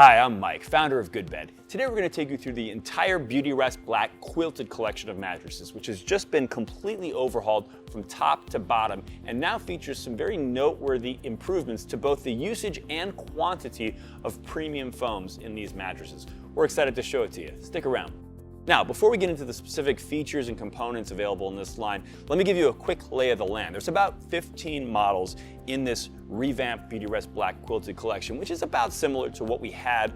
Hi, I'm Mike, founder of GoodBed. Today we're going to take you through the entire Beautyrest Black quilted collection of mattresses, which has just been completely overhauled from top to bottom and now features some very noteworthy improvements to both the usage and quantity of premium foams in these mattresses. We're excited to show it to you. Stick around. Now, before we get into the specific features and components available in this line, let me give you a quick lay of the land. There's about 15 models in this revamped Beautyrest Black quilted collection, which is about similar to what we had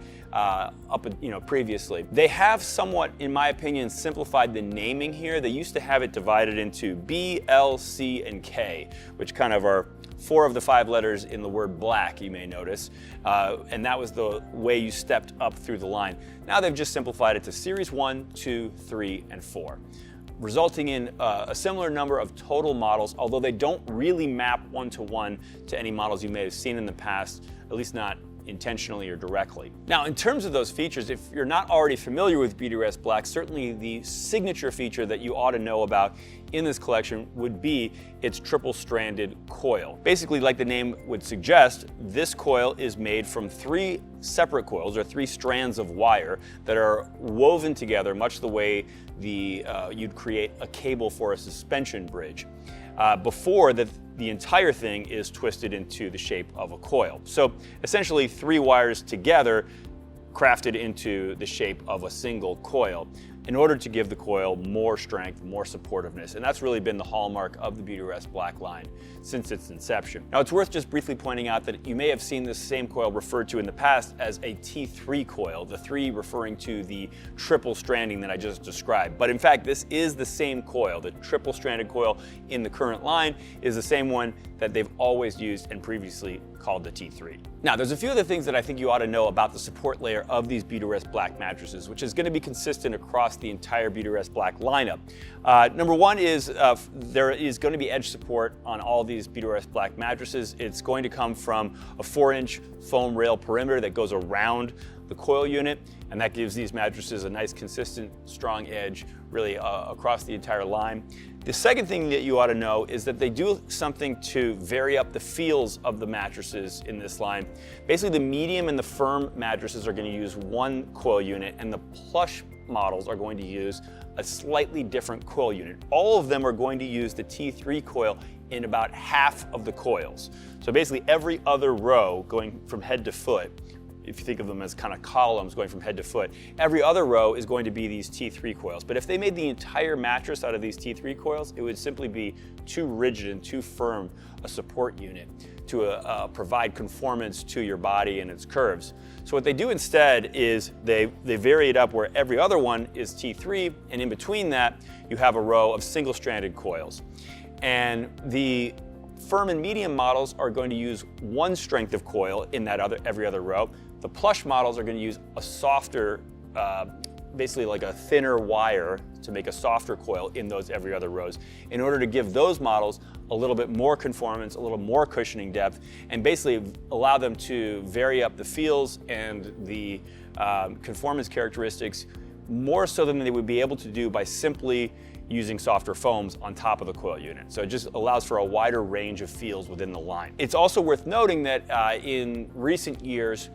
previously. They have somewhat, in my opinion, simplified the naming here. They used to have it divided into B, L, C, and K, which kind of are 4 of the 5 letters in the word black, you may notice, and that was the way you stepped up through the line. Now they've just simplified it to Series 1, 2, 3, and 4, resulting in a similar number of total models, although they don't really map one-to-one to any models you may have seen in the past, at least not intentionally or directly. Now, in terms of those features, if you're not already familiar with Beautyrest Black, certainly the signature feature that you ought to know about in this collection would be its triple-stranded coil. Basically, like the name would suggest, this coil is made from 3 separate coils, or 3 strands of wire that are woven together much the way you'd create a cable for a suspension bridge. Before the entire thing is twisted into the shape of a coil. So essentially 3 wires together crafted into the shape of a single coil in order to give the coil more strength, more supportiveness. And that's really been the hallmark of the Beautyrest Black line since its inception. Now, it's worth just briefly pointing out that you may have seen this same coil referred to in the past as a T3 coil, the 3 referring to the triple stranding that I just described. But in fact, this is the same coil. The triple stranded coil in the current line is the same one that they've always used and previously called the T3. Now, there's a few other things that I think you ought to know about the support layer of these Beautyrest Black mattresses, which is going to be consistent across the entire Beautyrest Black lineup. Number one is there is going to be edge support on all these Beautyrest Black mattresses. It's going to come from a 4-inch foam rail perimeter that goes around the coil unit, and that gives these mattresses a nice, consistent, strong edge really across the entire line. The second thing that you ought to know is that they do something to vary up the feels of the mattresses in this line. Basically, the medium and the firm mattresses are going to use one coil unit, and the plush models are going to use a slightly different coil unit. All of them are going to use the T3 coil in about half of the coils. So basically every other row going from head to foot, if you think of them as kind of columns going from head to foot, every other row is going to be these T3 coils. But if they made the entire mattress out of these T3 coils, it would simply be too rigid and too firm a support unit to provide conformance to your body and its curves. So what they do instead is they vary it up where every other one is T3, and in between that you have a row of single-stranded coils. And the firm and medium models are going to use 1 strength of coil in that every other row. The plush models are going to use a softer, basically like a thinner wire to make a softer coil in those every other rows in order to give those models a little bit more conformance, a little more cushioning depth, and basically allow them to vary up the feels and the conformance characteristics more so than they would be able to do by simply using softer foams on top of the coil unit. So it just allows for a wider range of feels within the line. It's also worth noting that in recent years,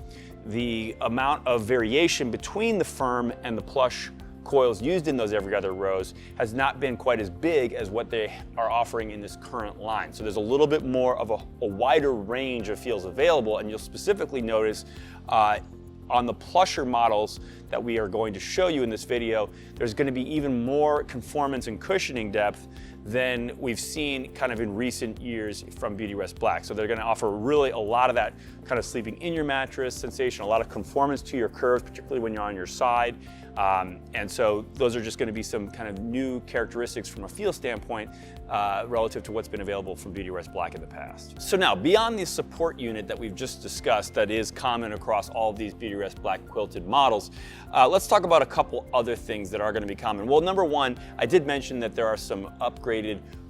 the amount of variation between the firm and the plush coils used in those every other rows has not been quite as big as what they are offering in this current line. So there's a little bit more of a wider range of feels available, and you'll specifically notice on the plusher models that we are going to show you in this video, there's going to be even more conformance and cushioning depth than we've seen kind of in recent years from Beautyrest Black. So they're going to offer really a lot of that kind of sleeping in your mattress sensation, a lot of conformance to your curves, particularly when you're on your side. And so those are just going to be some kind of new characteristics from a feel standpoint relative to what's been available from Beautyrest Black in the past. So now, beyond the support unit that we've just discussed that is common across all of these Beautyrest Black quilted models, let's talk about a couple other things that are going to be common. Well, number one, I did mention that there are some upgraded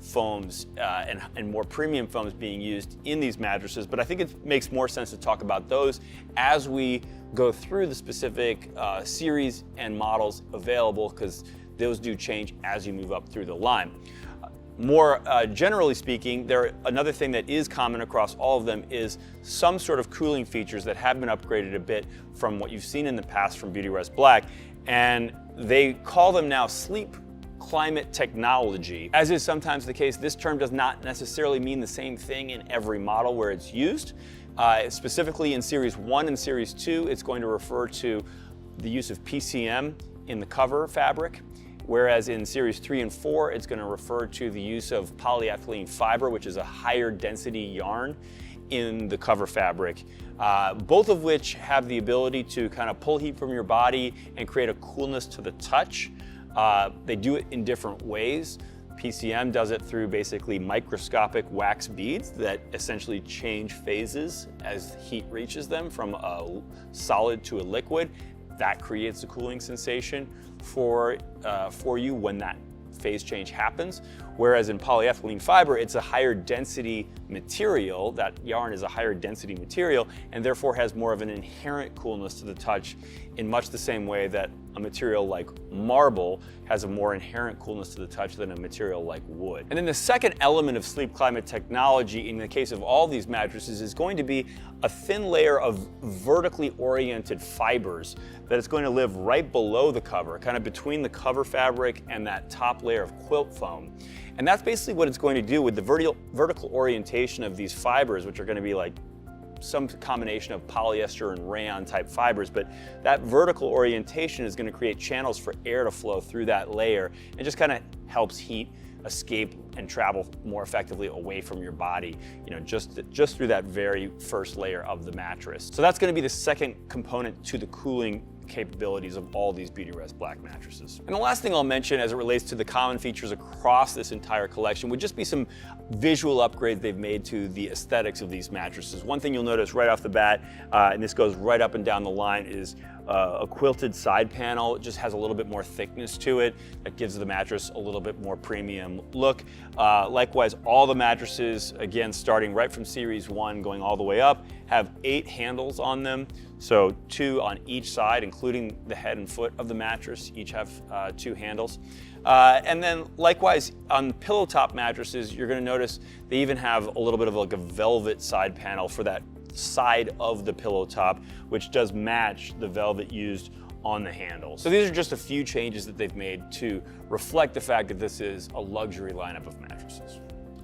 foams and more premium foams being used in these mattresses, but I think it makes more sense to talk about those as we go through the specific series and models available, because those do change as you move up through the line. more generally speaking, another thing that is common across all of them is some sort of cooling features that have been upgraded a bit from what you've seen in the past from Beautyrest Black, and they call them now sleep climate technology. As is sometimes the case, this term does not necessarily mean the same thing in every model where it's used. Specifically in Series 1 and Series 2, it's going to refer to the use of PCM in the cover fabric, whereas in Series 3 and 4, it's going to refer to the use of polyethylene fiber, which is a higher density yarn in the cover fabric, both of which have the ability to kind of pull heat from your body and create a coolness to the touch. They do it in different ways. PCM does it through basically microscopic wax beads that essentially change phases as heat reaches them from a solid to a liquid. That creates a cooling sensation for you when that phase change happens. Whereas in polyethylene fiber, it's a higher density material. That yarn is a higher density material and therefore has more of an inherent coolness to the touch in much the same way that a material like marble has a more inherent coolness to the touch than a material like wood. And then the second element of sleep climate technology in the case of all these mattresses is going to be a thin layer of vertically oriented fibers that is going to live right below the cover, kind of between the cover fabric and that top layer of quilt foam. And that's basically what it's going to do with the vertical orientation of these fibers, which are going to be like some combination of polyester and rayon type fibers, but that vertical orientation is going to create channels for air to flow through that layer and just kind of helps heat escape and travel more effectively away from your body, just through that very first layer of the mattress. So that's going to be the second component to the cooling capabilities of all these Beautyrest Black mattresses. And the last thing I'll mention as it relates to the common features across this entire collection would just be some visual upgrades they've made to the aesthetics of these mattresses. One thing you'll notice right off the bat, and this goes right up and down the line, is a quilted side panel. It just has a little bit more thickness to it. That gives the mattress a little bit more premium look. Likewise, all the mattresses, again, starting right from Series 1 going all the way up, have 8 handles on them. So 2 on each side, including the head and foot of the mattress, each have 2 handles. And then likewise on pillow top mattresses, you're going to notice they even have a little bit of like a velvet side panel for that side of the pillow top, which does match the velvet used on the handles. So these are just a few changes that they've made to reflect the fact that this is a luxury lineup of mattresses.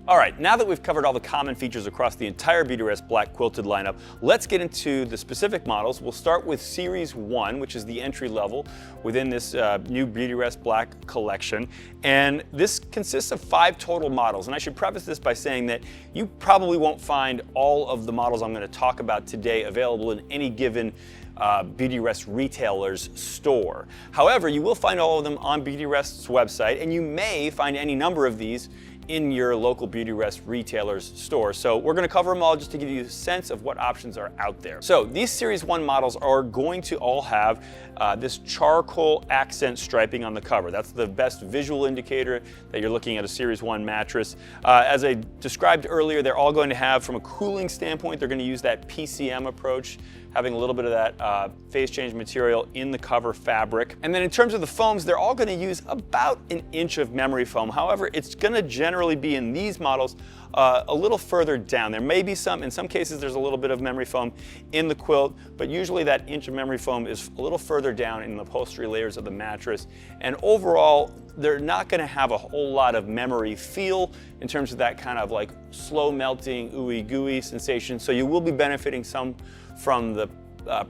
All right, now that we've covered all the common features across the entire Beautyrest Black quilted lineup, let's get into the specific models. We'll start with Series 1, which is the entry level within this new Beautyrest Black collection. And this consists of 5 total models. And I should preface this by saying that you probably won't find all of the models I'm going to talk about today available in any given Beautyrest retailer's store. However, you will find all of them on Beautyrest's website, and you may find any number of these in your local Beautyrest retailer's store. So we're going to cover them all just to give you a sense of what options are out there. So these Series 1 models are going to all have this charcoal accent striping on the cover. That's the best visual indicator that you're looking at a Series 1 mattress. As I described earlier, they're all going to have, from a cooling standpoint, they're going to use that PCM approach, having a little bit of that phase change material in the cover fabric. And then in terms of the foams, they're all going to use about 1 inch of memory foam. However, it's going to generally be in these models a little further down. There may be in some cases there's a little bit of memory foam in the quilt, but usually that inch of memory foam is a little further down in the upholstery layers of the mattress. And overall, they're not going to have a whole lot of memory feel in terms of that kind of like slow melting, ooey gooey sensation. So you will be benefiting some from the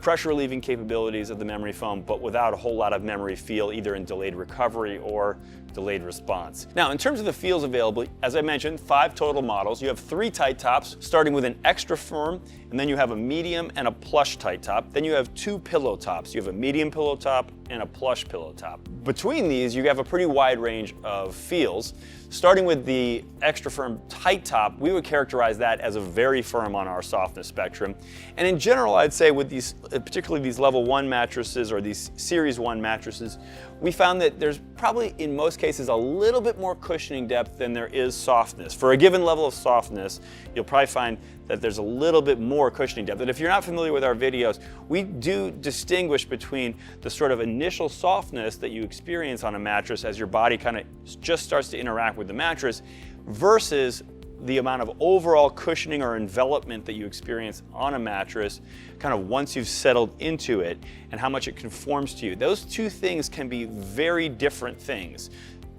pressure relieving capabilities of the memory foam, but without a whole lot of memory feel, either in delayed recovery or delayed response. Now, in terms of the feels available, as I mentioned, 5 total models. You have 3 tight tops, starting with an extra firm, and then you have a medium and a plush tight top. Then you have 2 pillow tops. You have a medium pillow top and a plush pillow top. Between these, you have a pretty wide range of feels. Starting with the extra firm tight top, we would characterize that as a very firm on our softness spectrum. And in general, I'd say with these, particularly these level 1 mattresses or these Series 1 mattresses, we found that there's probably in most cases a little bit more cushioning depth than there is softness. For a given level of softness, you'll probably find that there's a little bit more cushioning depth. And if you're not familiar with our videos, we do distinguish between the sort of initial softness that you experience on a mattress as your body kind of just starts to interact with the mattress, versus the amount of overall cushioning or envelopment that you experience on a mattress kind of once you've settled into it, and how much it conforms to you. Those two things can be very different things.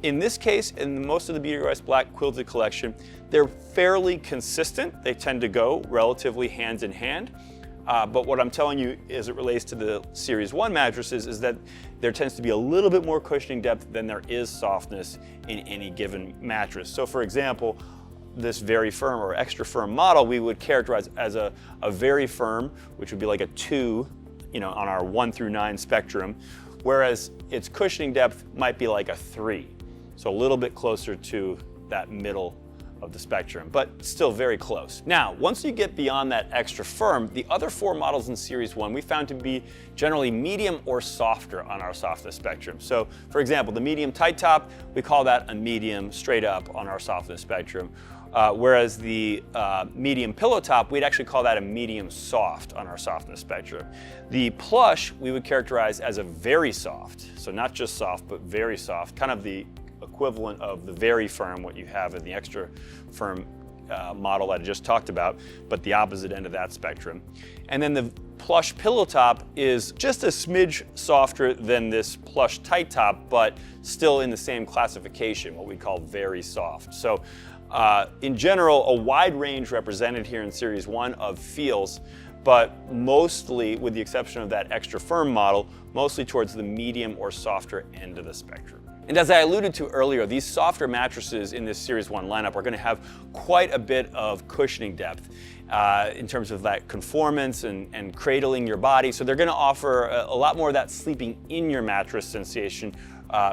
In this case, in most of the Beautyrest Black Quilted collection, they're fairly consistent. They tend to go relatively hand in hand. But what I'm telling you as it relates to the Series 1 mattresses is that there tends to be a little bit more cushioning depth than there is softness in any given mattress. So for example, this very firm or extra firm model we would characterize as a very firm, which would be like a 2, on our 1 through 9 spectrum, whereas its cushioning depth might be like a 3. So a little bit closer to that middle of the spectrum, but still very close. Now, once you get beyond that extra firm, the other 4 models in Series 1 we found to be generally medium or softer on our softness spectrum. So, for example, the medium tight top, we call that a medium straight up on our softness spectrum. Whereas the medium pillow top, we'd actually call that a medium soft on our softness spectrum. The plush we would characterize as a very soft, so not just soft, but very soft, kind of the equivalent of the very firm, what you have in the extra firm model that I just talked about, but the opposite end of that spectrum. And then the plush pillow top is just a smidge softer than this plush tight top, but still in the same classification, what we call very soft. So in general, a wide range represented here in Series 1 of feels, but mostly, with the exception of that extra firm model, mostly towards the medium or softer end of the spectrum. And as I alluded to earlier, these softer mattresses in this Series 1 lineup are going to have quite a bit of cushioning depth in terms of that conformance and cradling your body. So they're going to offer a lot more of that sleeping in your mattress sensation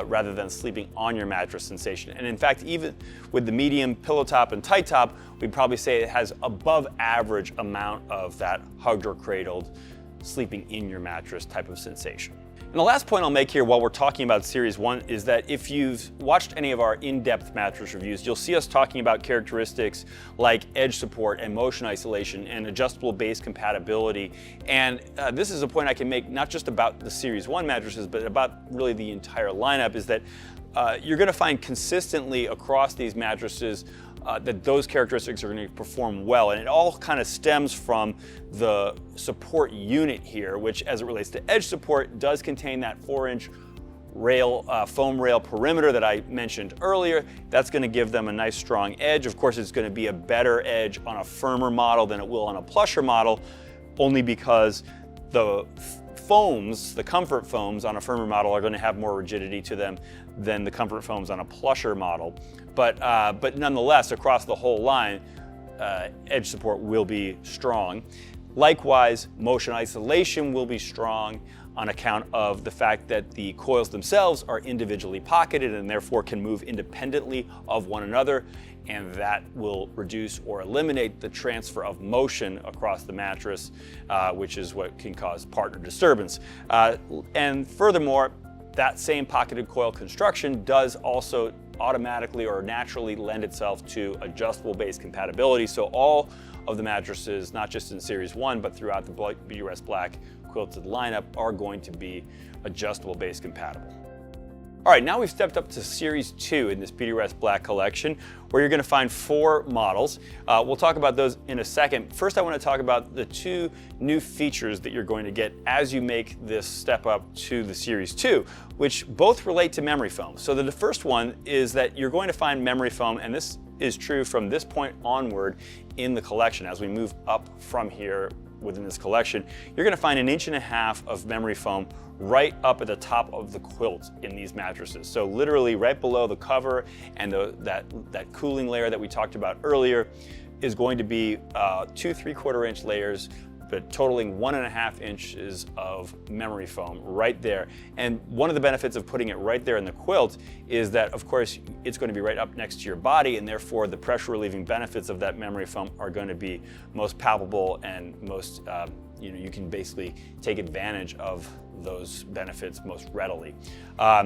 rather than sleeping on your mattress sensation. And in fact, even with the medium pillow top and tight top, we'd probably say it has above average amount of that hugged or cradled sleeping in your mattress type of sensation. And the last point I'll make here while we're talking about Series 1 is that if you've watched any of our in-depth mattress reviews, you'll see us talking about characteristics like edge support and motion isolation and adjustable base compatibility. And this is a point I can make not just about the Series 1 mattresses, but about really the entire lineup, is that you're going to find consistently across these mattresses that those characteristics are going to perform well. And it all kind of stems from the support unit here, which as it relates to edge support does contain that 4-inch rail, foam rail perimeter that I mentioned earlier. That's going to give them a nice strong edge. Of course, it's going to be a better edge on a firmer model than it will on a plusher model, only because the foams, the comfort foams on a firmer model are going to have more rigidity to them than the comfort foams on a plusher model. But nonetheless, across the whole line, edge support will be strong. Likewise, motion isolation will be strong on account of the fact that the coils themselves are individually pocketed and therefore can move independently of one another, and that will reduce or eliminate the transfer of motion across the mattress, which is what can cause partner disturbance. And furthermore, that same pocketed coil construction does also automatically or naturally lend itself to adjustable base compatibility. So all of the mattresses, not just in Series 1, but throughout the Beautyrest Black Quilted lineup, are going to be adjustable base compatible. All right, now we've stepped up to Series 2 in this Beautyrest Black collection, where you're going to find 4 models. We'll talk about those in a second. First, I want to talk about the 2 new features that you're going to get as you make this step up to the Series 2, which both relate to memory foam. So the first one is that you're going to find memory foam, and this is true from this point onward in the collection. As we move up from here within this collection, you're going to find 1.5 inches of memory foam right up at the top of the quilt in these mattresses. So literally right below the cover and that cooling layer that we talked about earlier is going to be 2 3/4 inch layers, but totaling 1.5 inches of memory foam right there. And one of the benefits of putting it right there in the quilt is that, of course, it's going to be right up next to your body, and therefore the pressure relieving benefits of that memory foam are going to be most palpable and most you can basically take advantage of those benefits most readily.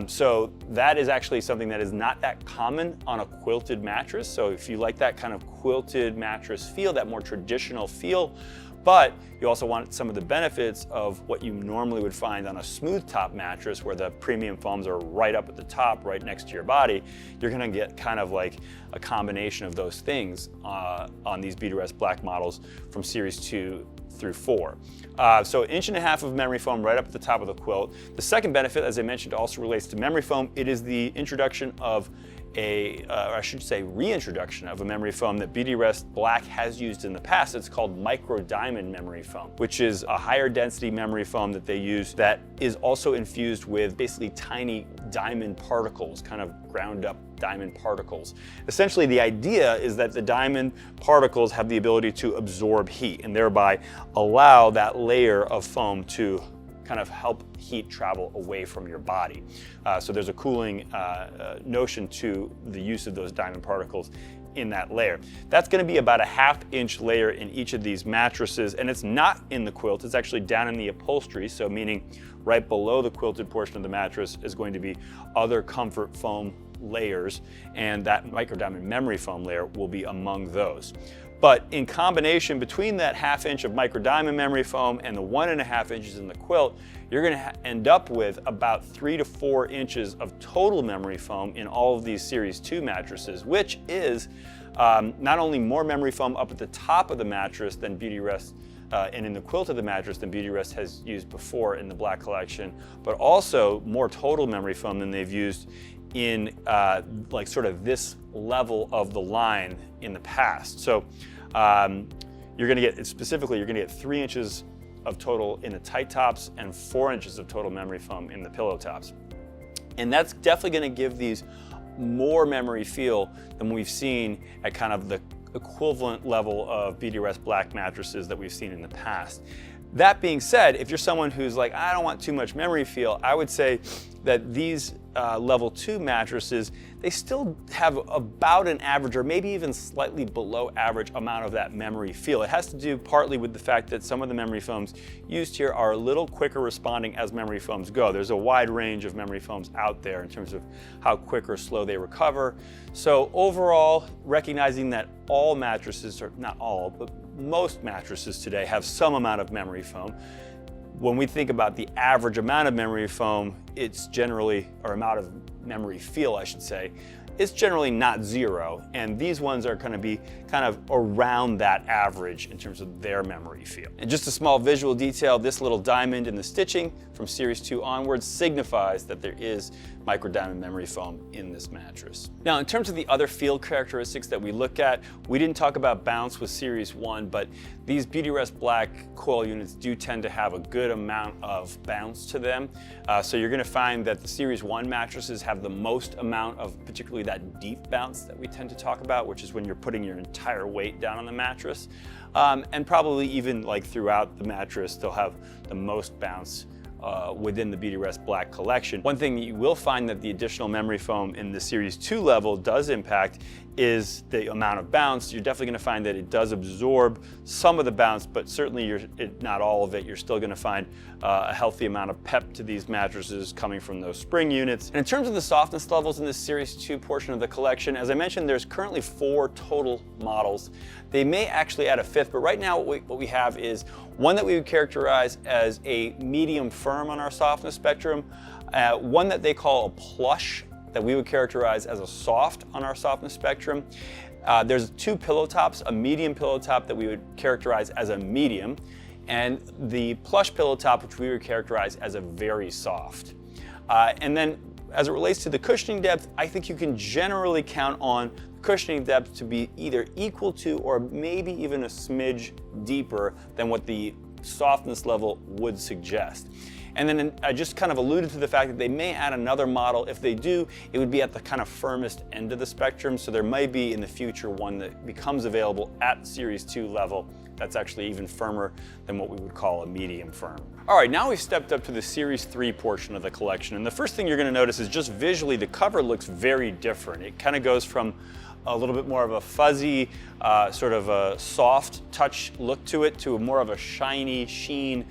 So that is actually something that is not that common on a quilted mattress. So if you like that kind of quilted mattress feel, that more traditional feel, but you also want some of the benefits of what you normally would find on a smooth top mattress where the premium foams are right up at the top, right next to your body, you're gonna get kind of like a combination of those things on these Beautyrest Black models from Series 2 through 4. So 1.5 inches of memory foam right up at the top of the quilt. The second benefit, as I mentioned, also relates to memory foam. It is the introduction of I should say reintroduction of a memory foam that Beautyrest Black has used in the past. It's called micro diamond memory foam, which is a higher density memory foam that they use that is also infused with basically tiny diamond particles, kind of ground up diamond particles. Essentially, the idea is that the diamond particles have the ability to absorb heat and thereby allow that layer of foam to kind of help heat travel away from your body. So there's a cooling notion to the use of those diamond particles in that layer. That's going to be about a 1/2 inch layer in each of these mattresses, and it's not in the quilt, it's actually down in the upholstery, so meaning right below the quilted portion of the mattress is going to be other comfort foam layers, and that micro diamond memory foam layer will be among those. But in combination between that 1/2 inch of micro diamond memory foam and the 1.5 inches in the quilt, you're going to end up with about 3 to 4 inches of total memory foam in all of these Series 2 mattresses, which is not only more memory foam up at the top of the mattress than Beautyrest and in the quilt of the mattress than Beautyrest has used before in the Black collection, but also more total memory foam than they've used in like sort of this level of the line in the past. So you're going to get, specifically, you're going to get 3 inches of total in the tight tops and 4 inches of total memory foam in the pillow tops. And that's definitely going to give these more memory feel than we've seen at kind of the equivalent level of Beautyrest Black mattresses that we've seen in the past. That being said, if you're someone who's like, I don't want too much memory feel, I would say that these level 2 mattresses, they still have about an average or maybe even slightly below average amount of that memory feel. It has to do partly with the fact that some of the memory foams used here are a little quicker responding as memory foams go. There's a wide range of memory foams out there in terms of how quick or slow they recover. So overall, recognizing that all mattresses, or not all, but most mattresses today have some amount of memory foam. When we think about the average amount of memory foam, it's generally, or amount of memory feel, I should say, it's generally not 0. And these ones are going to be kind of around that average in terms of their memory feel. And just a small visual detail, this little diamond in the stitching from Series 2 onwards signifies that there is micro diamond memory foam in this mattress. Now, in terms of the other field characteristics that we look at, we didn't talk about bounce with Series 1, but these Beautyrest Black coil units do tend to have a good amount of bounce to them. So you're going to find that the Series 1 mattresses have the most amount of particularly that deep bounce that we tend to talk about, which is when you're putting your entire weight down on the mattress. And probably even like throughout the mattress, they'll have the most bounce within the Beautyrest Black collection. One thing that you will find that the additional memory foam in the Series 2 level does impact is the amount of bounce. You're definitely going to find that it does absorb some of the bounce, but certainly not all of it. You're still going to find a healthy amount of pep to these mattresses coming from those spring units. And in terms of the softness levels in this Series 2 portion of the collection, as I mentioned, there's currently 4 total models. They may actually add a 5th, but right now what we have is one that we would characterize as a medium firm on our softness spectrum, one that they call a plush, that we would characterize as a soft on our softness spectrum. There's 2 pillow tops, a medium pillow top that we would characterize as a medium, and the plush pillow top, which we would characterize as a very soft. And then as it relates to the cushioning depth, I think you can generally count on cushioning depth to be either equal to or maybe even a smidge deeper than what the softness level would suggest. And then I just kind of alluded to the fact that they may add another model. If they do, it would be at the kind of firmest end of the spectrum. So there might be in the future one that becomes available at Series 2 level that's actually even firmer than what we would call a medium firm. All right, now we've stepped up to the Series 3 portion of the collection. And the first thing you're going to notice is just visually the cover looks very different. It kind of goes from a little bit more of a fuzzy, sort of a soft touch look to it, to more of a shiny sheen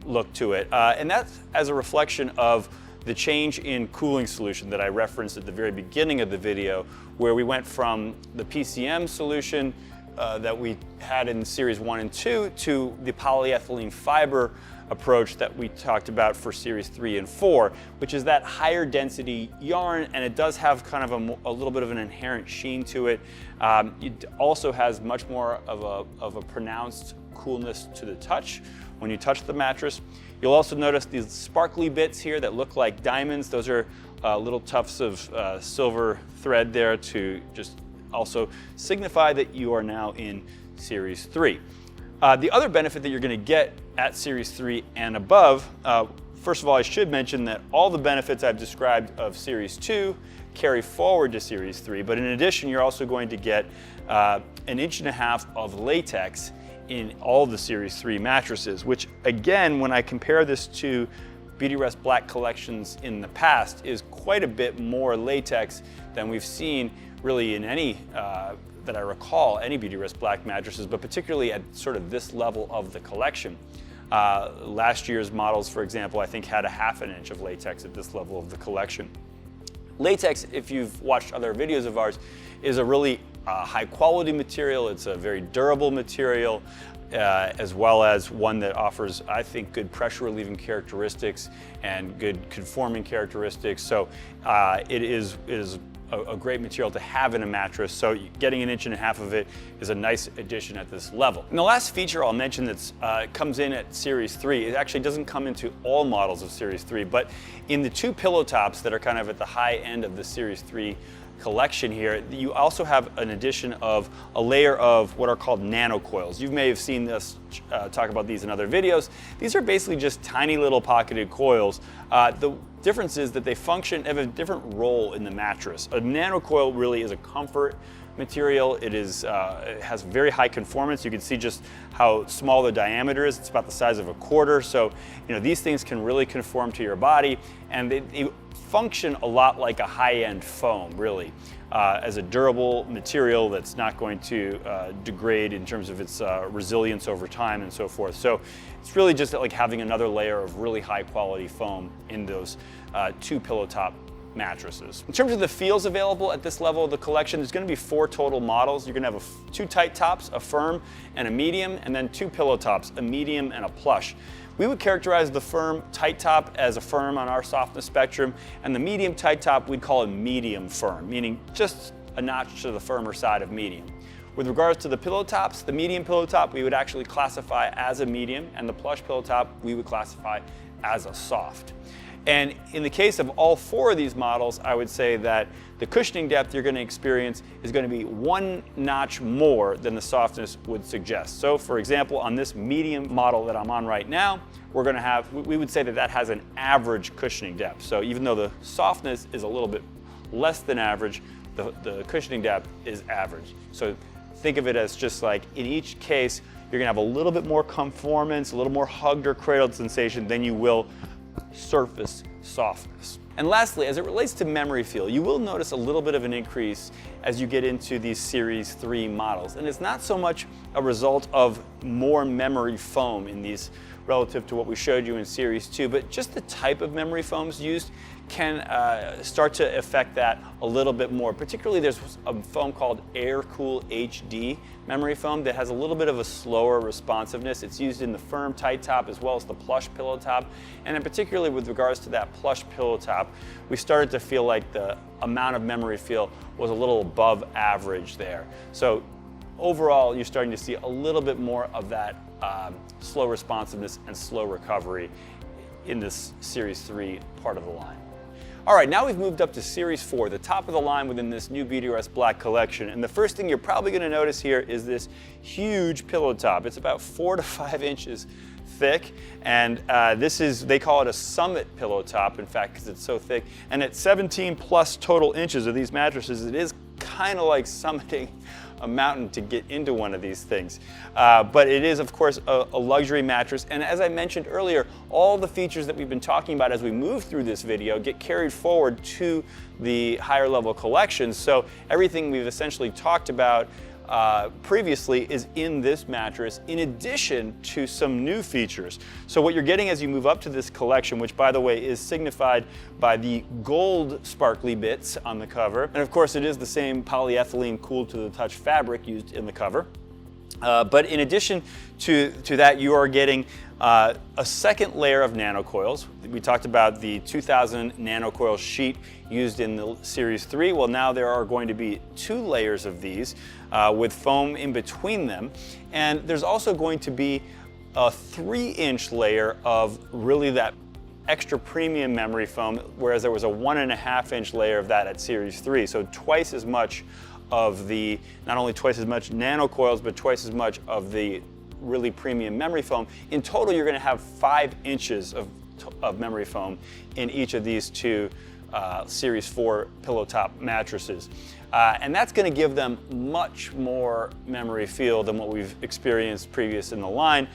look to it. And that's as a reflection of the change in cooling solution that I referenced at the very beginning of the video, where we went from the PCM solution that we had in Series 1 and 2 to the polyethylene fiber approach that we talked about for Series 3 and 4, which is that higher density yarn, and it does have kind of a little bit of an inherent sheen to it. It also has much more of a pronounced coolness to the touch when you touch the mattress. You'll also notice these sparkly bits here that look like diamonds. Those are little tufts of silver thread there to just also signify that you are now in Series 3. The other benefit that you're going to get at Series 3 and above, first of all, I should mention that all the benefits I've described of Series 2 carry forward to Series 3, but in addition, you're also going to get 1.5 inches of latex in all the Series 3 mattresses, which again, when I compare this to Beautyrest Black collections in the past, is quite a bit more latex than we've seen really in any, that I recall, any Beautyrest Black mattresses, but particularly at sort of this level of the collection. Last year's models, for example, I think had 1/2 inch of latex at this level of the collection. Latex, if you've watched other videos of ours, is a really high quality material. It's a very durable material, as well as one that offers, I think, good pressure relieving characteristics and good conforming characteristics. So it is a great material to have in a mattress, so getting 1.5 inches of it is a nice addition at this level. And the last feature I'll mention that comes in at Series 3, it actually doesn't come into all models of Series 3, but in the 2 pillow tops that are kind of at the high end of the Series 3 collection here, you also have an addition of a layer of what are called nano coils. You may have seen us talk about these in other videos. These are basically just tiny little pocketed coils. The difference is that they have a different role in the mattress. A nano coil really is a comfort material. It has very high conformance. You can see just how small the diameter is. It's about the size of a quarter. So, these things can really conform to your body, and they function a lot like a high-end foam, really, as a durable material that's not going to degrade in terms of its resilience over time and so forth. So it's really just like having another layer of really high-quality foam in those 2 pillow top mattresses. In terms of the feels available at this level of the collection, there's going to be 4 total models. You're going to have 2 tight tops, a firm and a medium, and then 2 pillow tops, a medium and a plush. We would characterize the firm tight top as a firm on our softness spectrum, and the medium tight top we'd call a medium firm, meaning just a notch to the firmer side of medium. With regards to the pillow tops, the medium pillow top we would actually classify as a medium, and the plush pillow top we would classify as a soft. And in the case of all 4 of these models, I would say that the cushioning depth you're going to experience is going to be 1 notch more than the softness would suggest. So for example, on this medium model that I'm on right now, we're going to have, we would say that has an average cushioning depth. So even though the softness is a little bit less than average, the cushioning depth is average. So think of it as just like in each case, you're going to have a little bit more conformance, a little more hugged or cradled sensation than you will surface softness. And lastly, as it relates to memory feel, you will notice a little bit of an increase as you get into these Series 3 models. And it's not so much a result of more memory foam in these relative to what we showed you in Series 2, but just the type of memory foams used can start to affect that a little bit more. Particularly there's a foam called Air-Cool HD memory foam that has a little bit of a slower responsiveness. It's used in the firm tight top as well as the plush pillow top. And then particularly with regards to that plush pillow top, we started to feel like the amount of memory feel was a little above average there. So overall, you're starting to see a little bit more of that slow responsiveness and slow recovery in this Series 3 part of the line. All right, now we've moved up to Series 4, the top of the line within this new Beautyrest Black collection. And the first thing you're probably going to notice here is this huge pillow top. It's about 4 to 5 inches thick, and they call it a summit pillow top, in fact, because it's so thick. And at 17 plus total inches of these mattresses, it is kind of like summiting a mountain to get into one of these things. But it is, of course, a luxury mattress. And as I mentioned earlier, all the features that we've been talking about as we move through this video get carried forward to the higher level collections. So everything we've essentially talked about previously is in this mattress, in addition to some new features. So what you're getting as you move up to this collection, which by the way is signified by the gold sparkly bits on the cover, and of course it is the same polyethylene cool to the touch fabric used in the cover. But in addition to that, you are getting a second layer of nanocoils. We talked about the 2000 nanocoil sheet used in the Series 3. Well, now there are going to be 2 layers of these with foam in between them. And there's also going to be a 3-inch layer of really that extra premium memory foam, whereas there was a 1.5-inch layer of that at Series 3. So twice as much of the, not only twice as much nanocoils, but twice as much of the really premium memory foam. In total, you're going to have 5 inches of memory foam in each of these 2 Series 4 pillow top mattresses. And that's going to give them much more memory feel than what we've experienced previous in the line.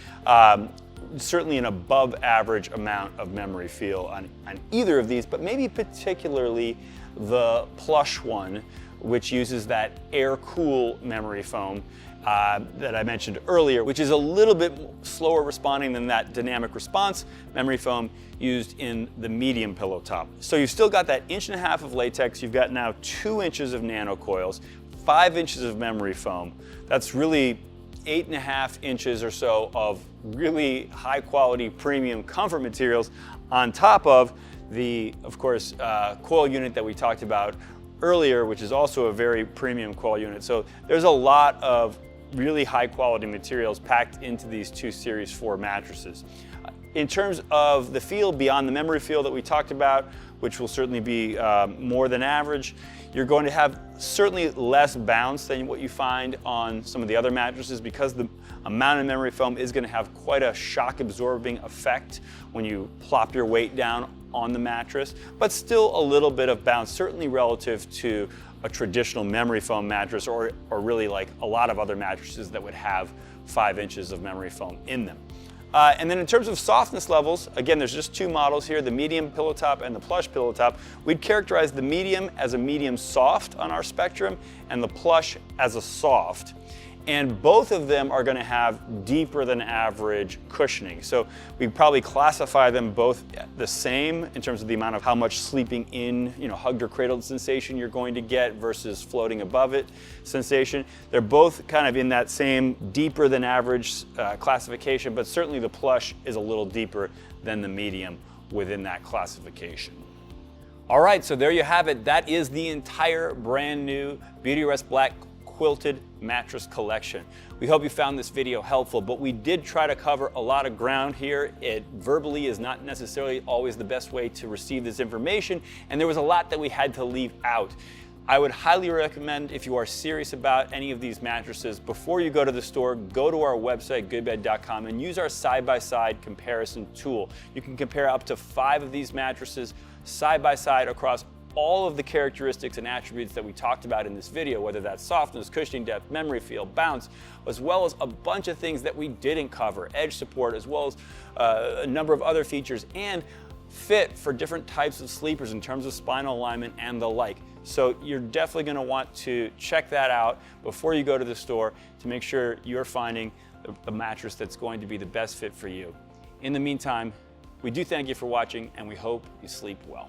Certainly an above average amount of memory feel on either of these, but maybe particularly the plush one, which uses that air-cool memory foam that I mentioned earlier, which is a little bit slower responding than that dynamic response memory foam used in the medium pillow top. So you've still got that 1.5 inches of latex, you've got now 2 inches of nanocoils, 5 inches of memory foam. That's really 8.5 inches or so of really high quality premium comfort materials on top of the, of course, coil unit that we talked about earlier, which is also a very premium coil unit. So there's a lot of really high quality materials packed into these 2 Series 4 mattresses. In terms of the feel, beyond the memory feel that we talked about, which will certainly be more than average, you're going to have certainly less bounce than what you find on some of the other mattresses, because the amount of memory foam is going to have quite a shock absorbing effect when you plop your weight down on the mattress, but still a little bit of bounce, certainly relative to a traditional memory foam mattress, or really like a lot of other mattresses that would have 5 inches of memory foam in them. And then in terms of softness levels, again, there's just 2 models here, the medium pillow top and the plush pillow top. We'd characterize the medium as a medium soft on our spectrum and the plush as a soft. And both of them are going to have deeper than average cushioning. So we'd probably classify them both the same in terms of the amount of how much sleeping in, hugged or cradled sensation you're going to get versus floating above it sensation. They're both kind of in that same deeper than average classification, but certainly the plush is a little deeper than the medium within that classification. All right, so there you have it. That is the entire brand new Beautyrest Black Quilted mattress collection. We hope you found this video helpful, but we did try to cover a lot of ground here. It verbally is not necessarily always the best way to receive this information, and there was a lot that we had to leave out. I would highly recommend, if you are serious about any of these mattresses, before you go to the store, go to our website, goodbed.com, and use our side-by-side comparison tool. You can compare up to 5 of these mattresses side-by-side across all of the characteristics and attributes that we talked about in this video, whether that's softness, cushioning depth, memory feel, bounce, as well as a bunch of things that we didn't cover, edge support, as well as a number of other features, and fit for different types of sleepers in terms of spinal alignment and the like. So you're definitely going to want to check that out before you go to the store to make sure you're finding the mattress that's going to be the best fit for you. In the meantime, we do thank you for watching, and we hope you sleep well.